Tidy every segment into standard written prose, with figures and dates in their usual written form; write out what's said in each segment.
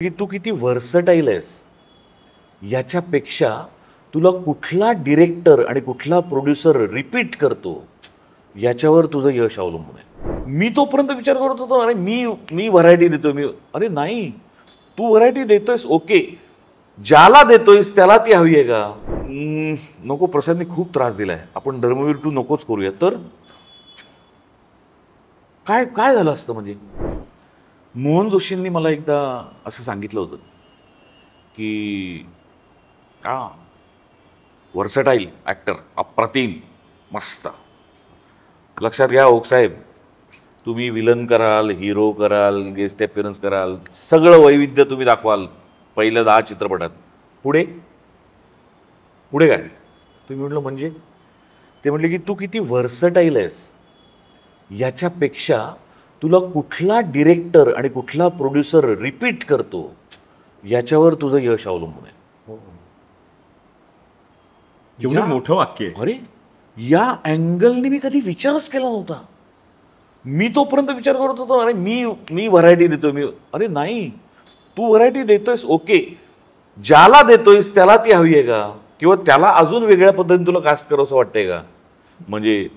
की तू किती व्हर्सटाईल आहेस याच्यापेक्षा तुला कुठला डिरेक्टर आणि कुठला प्रोड्युसर रिपीट करतो याच्यावर तुझं यश अवलंबून आहे. मी तोपर्यंत विचार करत होतो अरे मी मी व्हरायटी देतोय मी अरे नाही, तू व्हरायटी देतोयस ओके, ज्याला देतोयस त्याला ती हवी आहे का? नको, प्रसादने खूप त्रास दिलाय, आपण धर्मवीर 2 नकोच करूया. तर काय काय झालं असतं म्हणजे? मोहन जोशींनी मला एकदा असं सांगितलं होतं की हा व्हर्सटाईल ॲक्टर, अप्रतिम, मस्त. लक्षात घ्या ओक साहेब, तुम्ही विलन कराल, हिरो कराल, गेस्ट अपीअरन्स कराल, सगळं वैविध्य तुम्ही दाखवाल पहिल्या 10 चित्रपटात. पुढे पुढे काय तुम्ही म्हटलं म्हणजे? ते म्हटले की तू किती व्हर्सटाईल आहेस याच्यापेक्षा तुला कुठला डिरेक्टर आणि कुठला प्रोड्युसर रिपीट करतो याच्यावर तुझं यश अवलंबून आहे. केवढं मोठं वाक्य आहे. अरे या अँगलने मी कधी विचारच केला नव्हता. मी तोपर्यंत विचार करत होतो अरे मी मी व्हरायटी देतोय मी अरे नाही, तू व्हरायटी देतोयस ओके, ज्याला देतोयस त्याला ती हवी आहे का? किंवा त्याला अजून वेगळ्या पद्धतीने तुला कास्ट करावं असं वाटतंय का? म्हणजे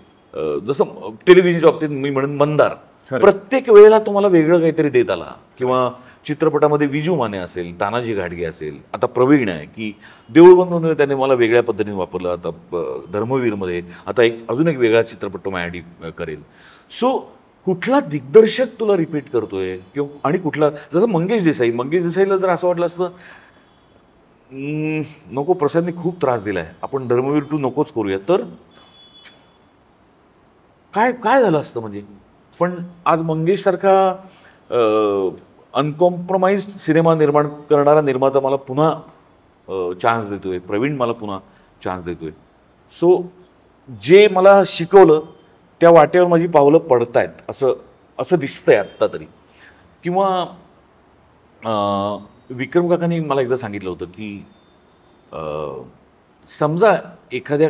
जसं टेलिव्हिजनच्या बाबतीत मी म्हणून मंदार प्रत्येक वेळेला तुम्हाला वेगळं काहीतरी देत आला, किंवा चित्रपटामध्ये विजू माने असेल, तानाजी घाटगे असेल, आता प्रवीण आहे की देऊळबंधूने त्याने मला वेगळ्या पद्धतीने वापरलं, आता धर्मवीरमध्ये आता अजून एक वेगळा चित्रपट तो माझ्यासाठी करेल. सो कुठला दिग्दर्शक तुला रिपीट करतोय किंवा आणि कुठला, जसं मंगेश देसाईला जर असं वाटलं असतं नको, प्रसादने खूप त्रास दिलाय, आपण धर्मवीर 2 नकोच करूया. तर काय काय झालं असतं म्हणजे? पण आज मंगेश सारखा अनकॉम्प्रोमाइज्ड सिनेमा निर्माण करणारा निर्माता मला पुन्हा चान्स देतोय, प्रवीण मला पुन्हा चान्स देतोय. सो जे मला शिकवलं त्या वाटेवर माझी पावलं पडतायत असं असं दिसतंय आत्ता तरी. किंवा विक्रम काकांनी मला एकदा सांगितलं होतं की समजा एखाद्या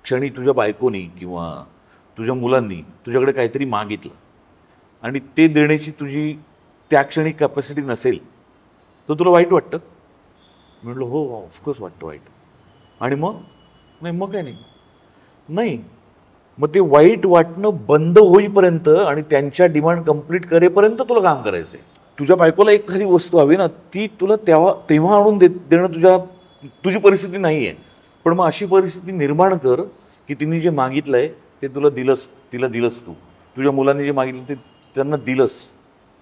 क्षणी तुझ्या बायकोनी किंवा तुझ्या मुलांनी तुझ्याकडे काहीतरी मागितलं आणि ते देण्याची तुझी त्या क्षणी कॅपॅसिटी नसेल तर तुला वाईट वाटतं? म्हटलं हो ऑफकोर्स वाटतं वाईट. आणि मग नाही, मग काय नाही, नाही मग ते वाईट वाटणं बंद होईपर्यंत आणि त्यांच्या डिमांड कंप्लीट करेपर्यंत तुला काम करायचं आहे. तुझ्या बायकोला एखादी वस्तू हवी ना, ती तुला तेव्हा आणून देणं तुझी परिस्थिती नाही आहे, पण मग अशी परिस्थिती निर्माण कर की तिने जे मागितलं आहे ते तिला दिलंस तू, तुझ्या मुलांनी जे मागितलं ते त्यांना दिलंस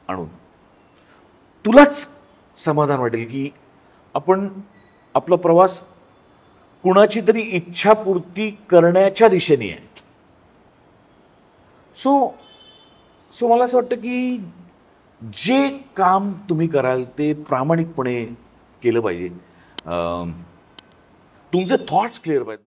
आणून. तुलाच समाधान वाटेल की आपण आपला प्रवास कुणाची तरी इच्छापूर्ती करण्याच्या दिशेने आहे. सो मला असं वाटतं की जे काम तुम्ही कराल ते प्रामाणिकपणे केलं पाहिजे. तुमचे थॉट्स क्लिअर पाहिजे.